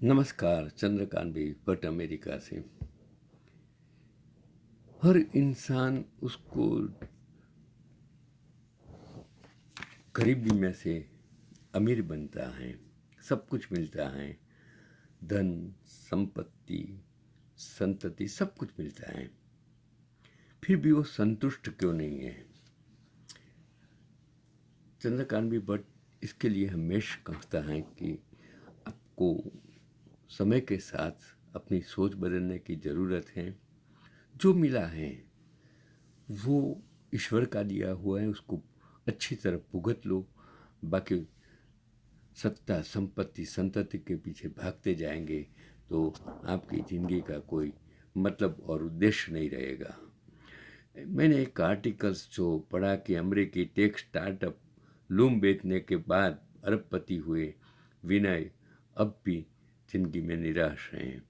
नमस्कार। चंद्रकांत भी भट्ट अमेरिका से। हर इंसान उसको गरीबी में से अमीर बनता है, सब कुछ मिलता है, धन, संपत्ति, संतति, सब कुछ मिलता है, फिर भी वो संतुष्ट क्यों नहीं है। चंद्रकांत भी भट्ट इसके लिए हमेशा कहता है कि आपको समय के साथ अपनी सोच बदलने की ज़रूरत है। जो मिला है वो ईश्वर का दिया हुआ है, उसको अच्छी तरह भुगत लो। बाकी सत्ता, संपत्ति, संतति के पीछे भागते जाएंगे तो आपकी ज़िंदगी का कोई मतलब और उद्देश्य नहीं रहेगा। मैंने एक आर्टिकल्स जो पढ़ा कि अमेरिकी टेक स्टार्टअप लूम बेचने के बाद अरबपति हुए विनय अब भी ज़िंदगी में निराश हैं।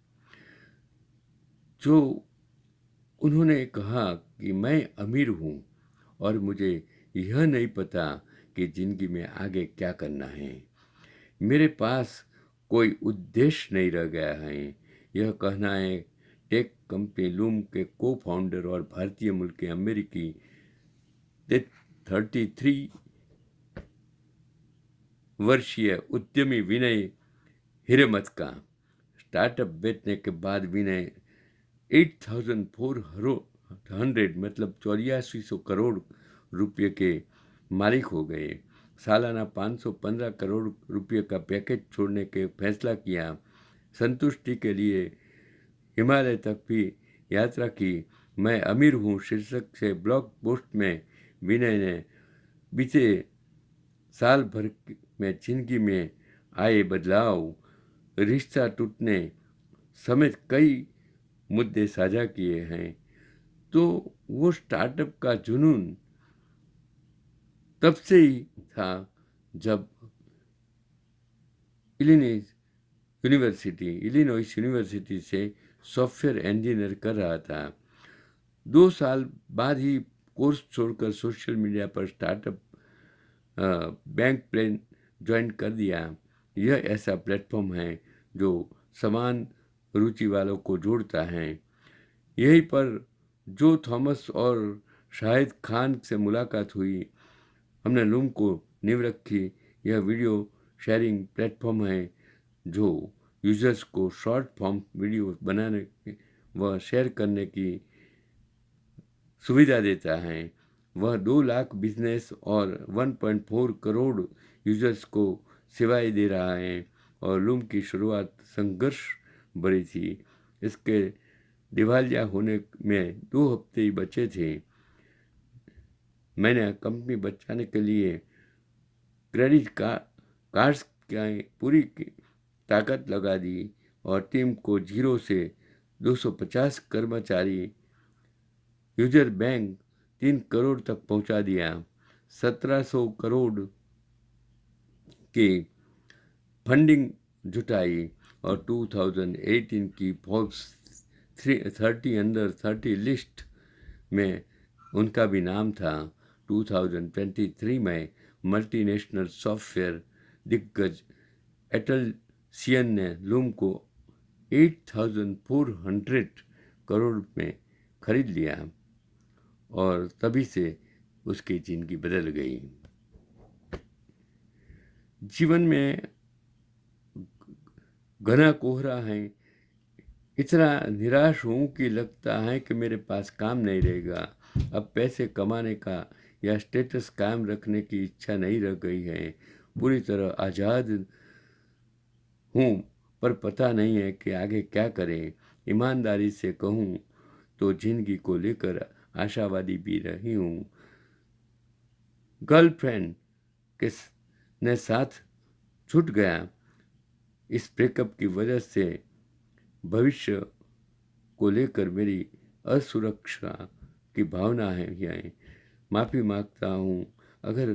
जो उन्होंने कहा कि मैं अमीर हूँ और मुझे यह नहीं पता कि ज़िंदगी में आगे क्या करना है। मेरे पास कोई उद्देश्य नहीं रह गया है। यह कहना है टेक कंपनी लूम के को फाउंडर और भारतीय मूल के अमेरिकी 33 वर्षीय उद्यमी विनय हिरेमत का। स्टार्टअप बेचने के बाद विनय 8,400 मतलब 8400 करोड़ रुपये के मालिक हो गए। सालाना 515 करोड़ रुपये का पैकेज छोड़ने के फैसला किया। संतुष्टि के लिए हिमालय तक भी यात्रा की। मैं अमीर हूँ शीर्षक से ब्लॉग पोस्ट में विनय ने बीते साल भर में जिंदगी में आए बदलाव, रिश्ता टूटने समेत कई मुद्दे साझा किए हैं। तो वो स्टार्टअप का जुनून तब से ही था जब इलिनॉइस यूनिवर्सिटी से सॉफ्टवेयर इंजीनियर कर रहा था। 2 साल बाद ही कोर्स छोड़कर सोशल मीडिया पर स्टार्टअप बैंक प्लान ज्वाइन कर दिया। यह ऐसा प्लेटफॉर्म है जो समान रुचि वालों को जोड़ता है। यहीं पर जो थॉमस और शाहिद खान से मुलाकात हुई। हमने लूम को नींव रखी। यह वीडियो शेयरिंग प्लेटफॉर्म है जो यूजर्स को शॉर्ट फॉर्म वीडियो बनाने व शेयर करने की सुविधा देता है। वह 2 लाख बिजनेस और 1.4 करोड़ यूजर्स को सेवाएं दे रहा है और लूम की शुरुआत संघर्ष भरी थी। इसके दिवालिया होने में 2 हफ्ते ही बचे थे। मैंने कंपनी बचाने के लिए क्रेडिट कार्ड्स की पूरी ताकत लगा दी और टीम को 0 से 250 कर्मचारी यूजर बैंक 3 करोड़ तक पहुंचा दिया। 1700 करोड़ की फंडिंग जुटाई और 2018 की फोर्ब्स 30 अंडर 30 लिस्ट में उनका भी नाम था। 2023 में मल्टीनेशनल सॉफ्टवेयर दिग्गज एटलसियन ने लूम को 8,400 करोड़ में खरीद लिया और तभी से उसकी ज़िंदगी बदल गई। जीवन में घना कोहरा है। इतना निराश हूँ कि लगता है कि मेरे पास काम नहीं रहेगा। अब पैसे कमाने का या स्टेटस कायम रखने की इच्छा नहीं रह गई है। पूरी तरह आज़ाद हूँ पर पता नहीं है कि आगे क्या करें। ईमानदारी से कहूँ तो जिंदगी को लेकर आशावादी भी रही हूँ। गर्लफ्रेंड के ने साथ छूट गया। इस ब्रेकअप की वजह से भविष्य को लेकर मेरी असुरक्षा की भावना है। माफ़ी मांगता हूँ अगर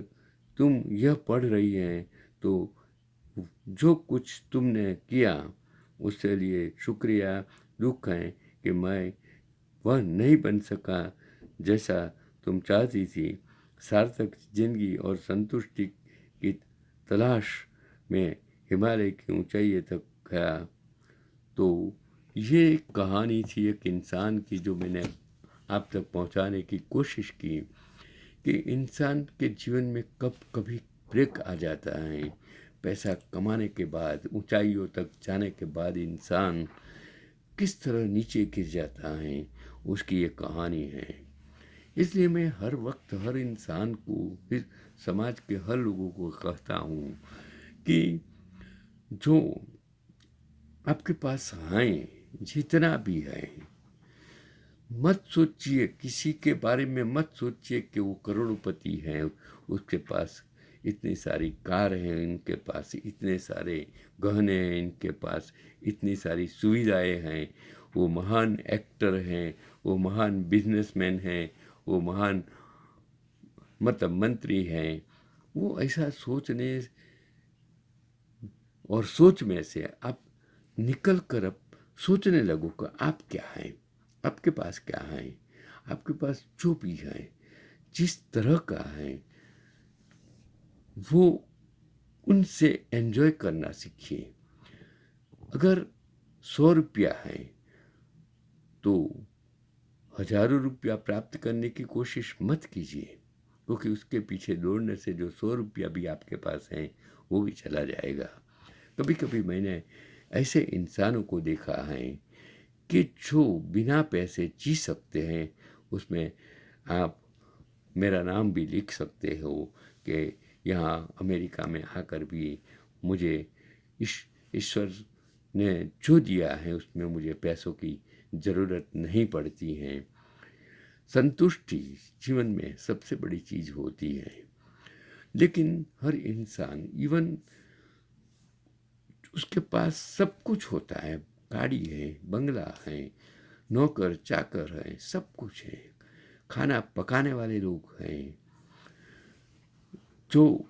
तुम यह पढ़ रही हैं तो जो कुछ तुमने किया उसके लिए शुक्रिया। दुख है कि मैं वह नहीं बन सका जैसा तुम चाहती थी। सार्थक जिंदगी और संतुष्टि की तलाश में हिमालय की ऊंचाई तक गया। तो ये एक कहानी थी एक इंसान की जो मैंने आप तक पहुंचाने की कोशिश की कि इंसान के जीवन में कब कभी ब्रेक आ जाता है। पैसा कमाने के बाद, ऊंचाइयों तक जाने के बाद इंसान किस तरह नीचे गिर जाता है, उसकी ये कहानी है। इसलिए मैं हर वक्त हर इंसान को, इस समाज के हर लोगों को कहता हूँ कि जो आपके पास हैं, जितना भी है, मत सोचिए, किसी के बारे में मत सोचिए कि वो करोड़पति हैं, उसके पास इतनी सारी कार हैं, इनके पास इतने सारे गहने हैं, इनके पास इतनी सारी सुविधाएं हैं, वो महान एक्टर हैं, वो महान बिजनेसमैन हैं, वो महान मतलब मंत्री हैं। वो ऐसा सोचने और सोच में से आप निकल कर अब सोचने लगो कि आप क्या हैं, आपके पास क्या है। आपके पास जो भी है, जिस तरह का है, वो उनसे एंजॉय करना सीखिए। अगर 100 रुपया है तो हजारों रुपया प्राप्त करने की कोशिश मत कीजिए, क्योंकि उसके पीछे दौड़ने से जो 100 रुपया भी आपके पास है वो भी चला जाएगा। कभी कभी मैंने ऐसे इंसानों को देखा है कि जो बिना पैसे जी सकते हैं। उसमें आप मेरा नाम भी लिख सकते हो कि यहाँ अमेरिका में आकर भी मुझे ईश्वर ने जो दिया है उसमें मुझे पैसों की ज़रूरत नहीं पड़ती है। संतुष्टि जीवन में सबसे बड़ी चीज़ होती है। लेकिन हर इंसान, इवन उसके पास सब कुछ होता है, गाड़ी है, बंगला है, नौकर चाकर है, सब कुछ है, खाना पकाने वाले लोग हैं, जो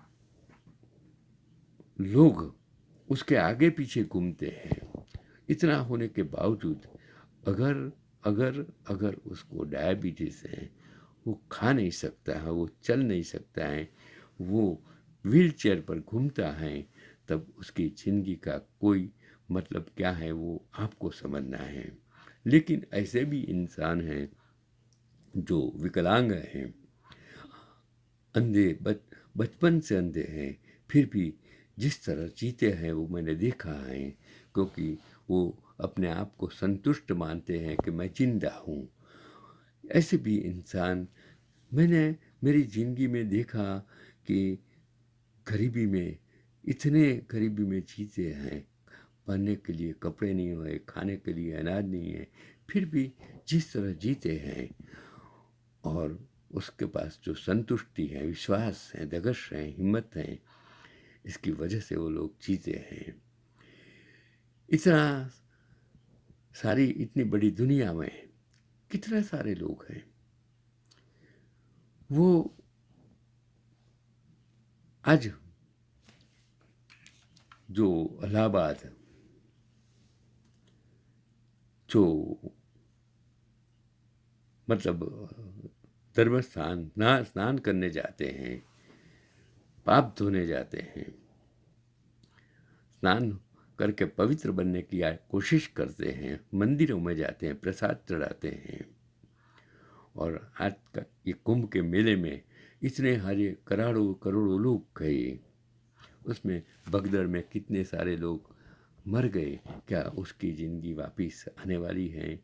लोग उसके आगे पीछे घूमते हैं। इतना होने के बावजूद अगर अगर अगर उसको डायबिटीज़ है, वो खा नहीं सकता है, वो चल नहीं सकता है, वो व्हील चेयर पर घूमता है, तब उसकी ज़िंदगी का कोई मतलब क्या है वो आपको समझना है। लेकिन ऐसे भी इंसान हैं जो विकलांग हैं, अंधे, बचपन से अंधे हैं, फिर भी जिस तरह जीते हैं वो मैंने देखा है, क्योंकि वो अपने आप को संतुष्ट मानते हैं कि मैं जिंदा हूँ। ऐसे भी इंसान मैंने मेरी ज़िंदगी में देखा कि गरीबी में, इतने गरीबी में जीते हैं, पहनने के लिए कपड़े नहीं हुए, खाने के लिए अनाज नहीं है, फिर भी जिस तरह जीते हैं और उसके पास जो संतुष्टि है, विश्वास है, धगश है, हिम्मत है, इसकी वजह से वो लोग जीते हैं। इतना सारी इतनी बड़ी दुनिया में कितने सारे लोग हैं। वो आज जो इलाहाबाद, जो मतलब धर्म स्थान स्नान करने जाते हैं, पाप धोने जाते हैं, स्नान करके पवित्र बनने की कोशिश करते हैं, मंदिरों में जाते हैं, प्रसाद चढ़ाते हैं। और आज का ये कुंभ के मेले में इतने हरे करोड़ों करोड़ों लोग गए, उसमें भगदड़ में कितने सारे लोग मर गए। क्या उसकी ज़िंदगी वापस आने वाली है?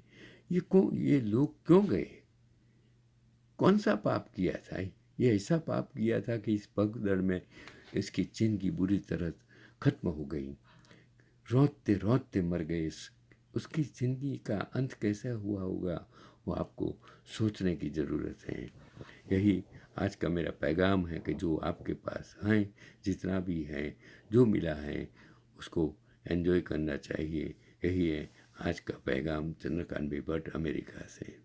ये लोग क्यों गए? कौन सा पाप किया था? ये ऐसा पाप किया था कि इस भगदड़ में इसकी ज़िंदगी बुरी तरह खत्म हो गई, रोते रोते मर गए। उसकी ज़िंदगी का अंत कैसा हुआ होगा, वो आपको सोचने की ज़रूरत है। यही आज का मेरा पैगाम है कि जो आपके पास हैं, जितना भी है, जो मिला है, उसको एंजॉय करना चाहिए। यही है आज का पैगाम। चंद्रकांत भाई भट्ट, अमेरिका से।